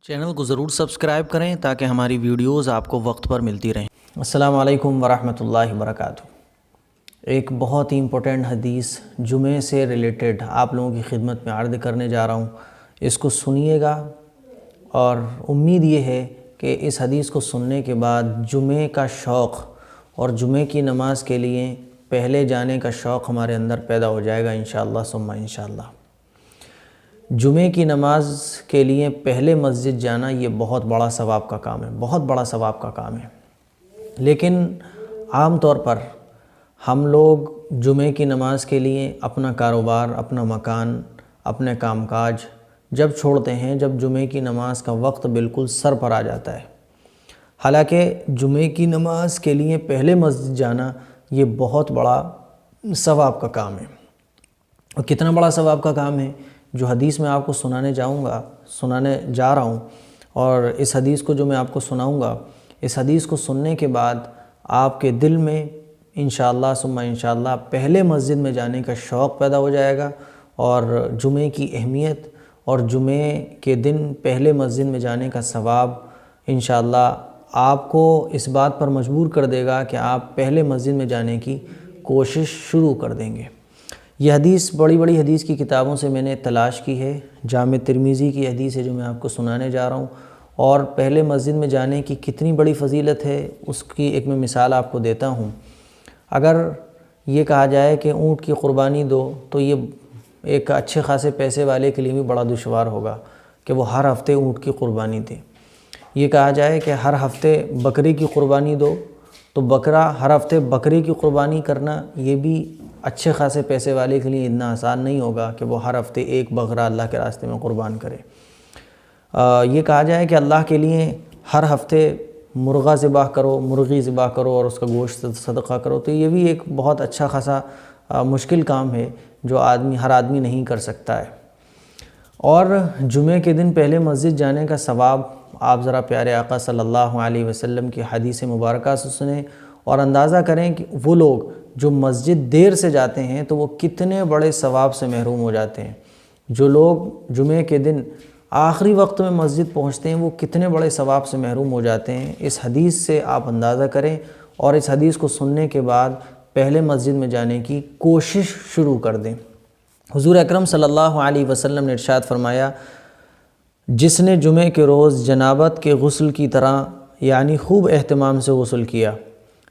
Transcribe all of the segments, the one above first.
Channel کو ضرور subscribe کریں تاکہ ہماری ویڈیوز آپ کو وقت پر ملتی رہیں۔ السلام علیکم ورحمۃ اللہ وبرکاتہ۔ ایک بہت ہی امپورٹنٹ حدیث جمعے سے ریلیٹڈ آپ لوگوں کی خدمت میں عرض کرنے جا رہا ہوں، اس کو سنیے گا اور امید یہ ہے کہ اس حدیث کو سننے کے بعد جمعے کا شوق اور جمعے کی نماز کے لیے پہلے جانے کا شوق ہمارے اندر پیدا ہو جائے گا انشاءاللہ ثم انشاءاللہ۔ جمعے کی نماز کے لیے پہلے مسجد جانا یہ بہت بڑا ثواب کا کام ہے، بہت بڑا ثواب کا کام ہے، لیکن عام طور پر ہم لوگ جمعے کی نماز کے لیے اپنا کاروبار، اپنا مکان، اپنے کام کاج جب چھوڑتے ہیں جب جمعے کی نماز کا وقت بالکل سر پر آ جاتا ہے۔ حالانکہ جمعے کی نماز کے لیے پہلے مسجد جانا یہ بہت بڑا ثواب کا کام ہے، اور کتنا بڑا ثواب کا کام ہے جو حدیث میں آپ کو سنانے جا رہا ہوں، اور اس حدیث کو جو میں آپ کو سناؤں گا، اس حدیث کو سننے کے بعد آپ کے دل میں انشاءاللہ ثم انشاءاللہ پہلے مسجد میں جانے کا شوق پیدا ہو جائے گا، اور جمعے کی اہمیت اور جمعے کے دن پہلے مسجد میں جانے کا ثواب انشاءاللہ آپ کو اس بات پر مجبور کر دے گا کہ آپ پہلے مسجد میں جانے کی کوشش شروع کر دیں گے۔ یہ حدیث بڑی بڑی حدیث کی کتابوں سے میں نے تلاش کی ہے، جامع ترمذی کی حدیث ہے جو میں آپ کو سنانے جا رہا ہوں، اور پہلے مسجد میں جانے کی کتنی بڑی فضیلت ہے اس کی ایک میں مثال آپ کو دیتا ہوں۔ اگر یہ کہا جائے کہ اونٹ کی قربانی دو تو یہ ایک اچھے خاصے پیسے والے کے لیے بھی بڑا دشوار ہوگا کہ وہ ہر ہفتے اونٹ کی قربانی دے۔ یہ کہا جائے کہ ہر ہفتے بکری کی قربانی دو تو ہر ہفتے بکری کی قربانی کرنا یہ بھی اچھے خاصے پیسے والے کے لیے اتنا آسان نہیں ہوگا کہ وہ ہر ہفتے ایک بکرا اللہ کے راستے میں قربان کرے۔ یہ کہا جائے کہ اللہ کے لیے ہر ہفتے مرغی ذبح کرو اور اس کا گوشت صدقہ کرو، تو یہ بھی ایک بہت اچھا خاصا مشکل کام ہے جو ہر آدمی نہیں کر سکتا ہے۔ اور جمعے کے دن پہلے مسجد جانے کا ثواب آپ ذرا پیارے آقا صلی اللہ علیہ وسلم کی حدیث مبارکہ سے سنیں اور اندازہ کریں کہ وہ لوگ جو مسجد دیر سے جاتے ہیں تو وہ کتنے بڑے ثواب سے محروم ہو جاتے ہیں، جو لوگ جمعے کے دن آخری وقت میں مسجد پہنچتے ہیں وہ کتنے بڑے ثواب سے محروم ہو جاتے ہیں۔ اس حدیث سے آپ اندازہ کریں اور اس حدیث کو سننے کے بعد پہلے مسجد میں جانے کی کوشش شروع کر دیں۔ حضور اکرم صلی اللہ علیہ وسلم نے ارشاد فرمایا، جس نے جمعے کے روز جنابت کے غسل کی طرح یعنی خوب اہتمام سے غسل کیا،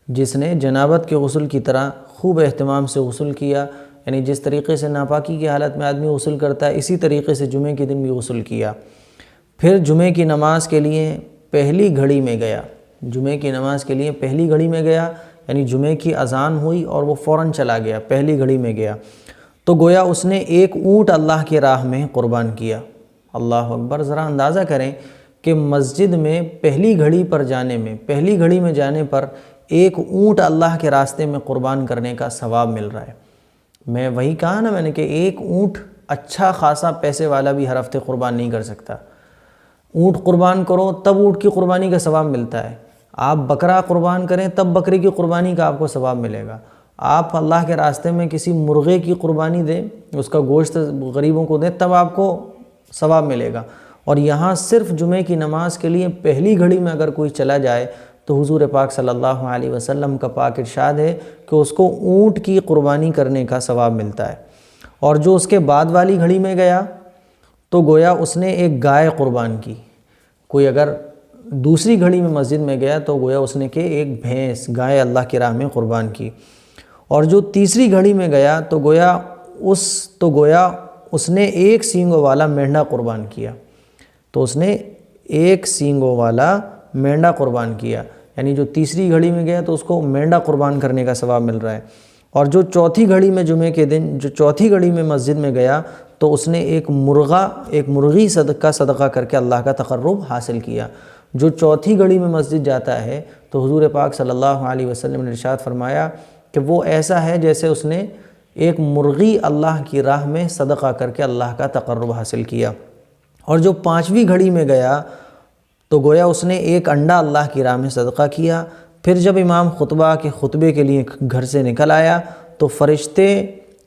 جس نے جنابت کے غسل کی طرح خوب اہتمام سے غسل کیا، یعنی جس طریقے سے ناپاکی کی حالت میں آدمی غسل کرتا ہے اسی طریقے سے جمعے کے دن بھی غسل کیا، پھر جمعے کی نماز کے لیے پہلی گھڑی میں گیا، جمعے کی نماز کے لیے پہلی گھڑی میں گیا یعنی جمعے کی اذان ہوئی اور وہ فوراً چلا گیا، پہلی گھڑی میں گیا، تو گویا اس نے ایک اونٹ اللہ کی راہ میں قربان کیا۔ اللہ اکبر! ذرا اندازہ کریں کہ مسجد میں پہلی گھڑی میں جانے پر ایک اونٹ اللہ کے راستے میں قربان کرنے کا ثواب مل رہا ہے۔ میں وہی کہا نا میں نے کہ ایک اونٹ اچھا خاصا پیسے والا بھی ہر ہفتے قربان نہیں کر سکتا۔ اونٹ قربان کرو تب اونٹ کی قربانی کا ثواب ملتا ہے، آپ بکرا قربان کریں تب بکری کی قربانی کا آپ کو ثواب ملے گا، آپ اللہ کے راستے میں کسی مرغے کی قربانی دیں، اس کا گوشت غریبوں کو دیں تب آپ کو ثواب ملے گا۔ اور یہاں صرف جمعے کی نماز کے لیے پہلی گھڑی میں اگر کوئی چلا جائے تو حضور پاک صلی اللہ علیہ وسلم کا پاک ارشاد ہے کہ اس کو اونٹ کی قربانی کرنے کا ثواب ملتا ہے، اور جو اس کے بعد والی گھڑی میں گیا تو گویا اس نے ایک گائے قربان کی، کوئی اگر دوسری گھڑی میں مسجد میں گیا تو گویا اس نے کہ ایک بھینس گائے اللہ کی راہ میں قربان کی، اور جو تیسری گھڑی میں گیا تو گویا اس نے ایک سینگوں والا مینڈا قربان کیا، تو اس نے ایک سینگوں والا مینڈا قربان کیا، یعنی جو تیسری گھڑی میں گیا تو اس کو مینڈا قربان کرنے کا ثواب مل رہا ہے، اور جو چوتھی گھڑی میں جمعے کے دن جو چوتھی گھڑی میں مسجد میں گیا تو اس نے ایک مرغی صدقہ کر کے اللہ کا تقرب حاصل کیا۔ جو چوتھی گھڑی میں مسجد جاتا ہے تو حضور پاک صلی اللہ علیہ وسلم نے ارشاد فرمایا کہ وہ ایسا ہے جیسے اس نے ایک مرغی اللہ کی راہ میں صدقہ کر کے اللہ کا تقرب حاصل کیا۔ اور جو پانچویں گھڑی میں گیا تو گویا اس نے ایک انڈا اللہ کی راہ میں صدقہ کیا۔ پھر جب امام خطبے کے لیے گھر سے نکل آیا تو فرشتے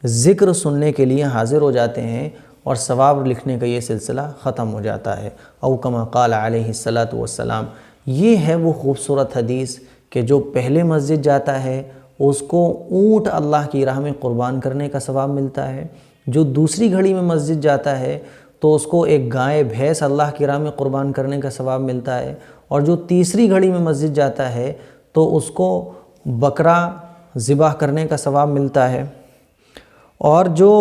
ذکر سننے کے لیے حاضر ہو جاتے ہیں، اور ثواب لکھنے کا یہ سلسلہ ختم ہو جاتا ہے۔ او کما قال علیہ الصلاۃ والسلام، یہ ہے وہ خوبصورت حدیث کہ جو پہلے مسجد جاتا ہے اس کو اونٹ اللہ کی راہ میں قربان کرنے کا ثواب ملتا ہے، جو دوسری گھڑی میں مسجد جاتا ہے تو اس کو ایک گائے بھینس اللہ کی راہ میں قربان کرنے کا ثواب ملتا ہے، اور جو تیسری گھڑی میں مسجد جاتا ہے تو اس کو بکرا ذبح کرنے کا ثواب ملتا ہے، اور جو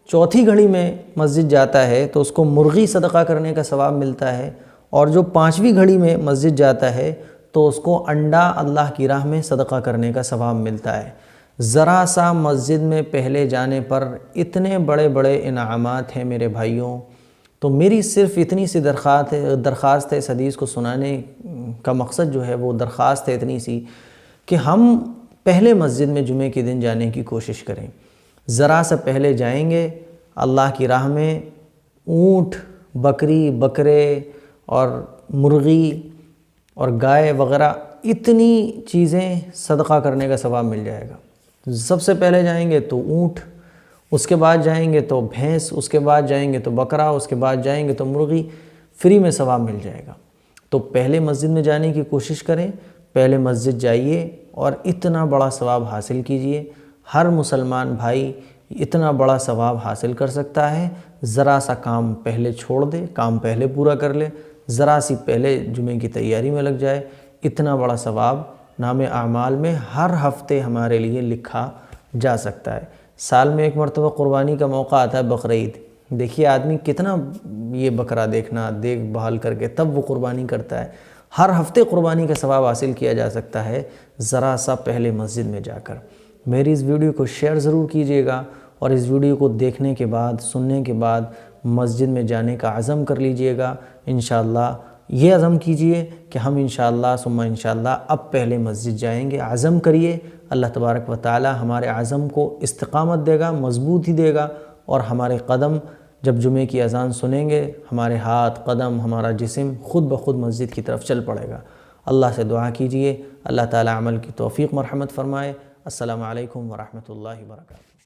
چوتھی گھڑی میں مسجد جاتا ہے تو اس کو مرغی صدقہ کرنے کا ثواب ملتا ہے، اور جو پانچویں گھڑی میں مسجد جاتا ہے تو اس کو انڈا اللہ کی راہ میں صدقہ کرنے کا ثواب ملتا ہے۔ ذرا سا مسجد میں پہلے جانے پر اتنے بڑے بڑے انعامات ہیں میرے بھائیوں، تو میری صرف اتنی سی درخواست ہے، اس حدیث کو سنانے کا مقصد جو ہے وہ درخواست ہے اتنی سی کہ ہم پہلے مسجد میں جمعے کے دن جانے کی کوشش کریں۔ ذرا سا پہلے جائیں گے اللہ کی راہ میں اونٹ، بکری، بکرے اور مرغی اور گائے وغیرہ اتنی چیزیں صدقہ کرنے کا ثواب مل جائے گا۔ سب سے پہلے جائیں گے تو اونٹ، اس کے بعد جائیں گے تو بھینس، اس کے بعد جائیں گے تو بکرا، اس کے بعد جائیں گے تو مرغی، فری میں ثواب مل جائے گا۔ تو پہلے مسجد میں جانے کی کوشش کریں، پہلے مسجد جائیے اور اتنا بڑا ثواب حاصل کیجئے۔ ہر مسلمان بھائی اتنا بڑا ثواب حاصل کر سکتا ہے، ذرا سا کام پہلے چھوڑ دے، کام پہلے پورا کر لے، ذرا سی پہلے جمعے کی تیاری میں لگ جائے، اتنا بڑا ثواب نام اعمال میں ہر ہفتے ہمارے لیے لکھا جا سکتا ہے۔ سال میں ایک مرتبہ قربانی کا موقع آتا ہے، بقرعید۔ دیکھیے آدمی کتنا یہ بکرا دیکھنا دیکھ بھال کر کے تب وہ قربانی کرتا ہے۔ ہر ہفتے قربانی کا ثواب حاصل کیا جا سکتا ہے ذرا سا پہلے مسجد میں جا کر۔ میری اس ویڈیو کو شیئر ضرور کیجیے گا، اور اس ویڈیو کو دیکھنے کے بعد، سننے کے بعد مسجد میں جانے کا عزم کر لیجئے گا۔ انشاءاللہ یہ عزم کیجئے کہ ہم انشاءاللہ ثم انشاءاللہ اب پہلے مسجد جائیں گے۔ عزم کریے، اللہ تبارک و تعالی ہمارے عزم کو استقامت دے گا، مضبوطی دے گا، اور ہمارے قدم جب جمعے کی اذان سنیں گے ہمارے ہاتھ، قدم، ہمارا جسم خود بخود مسجد کی طرف چل پڑے گا۔ اللہ سے دعا کیجئے، اللہ تعالی عمل کی توفیق مرحمت فرمائے۔ السلام علیکم ورحمۃ اللہ وبرکاتہ۔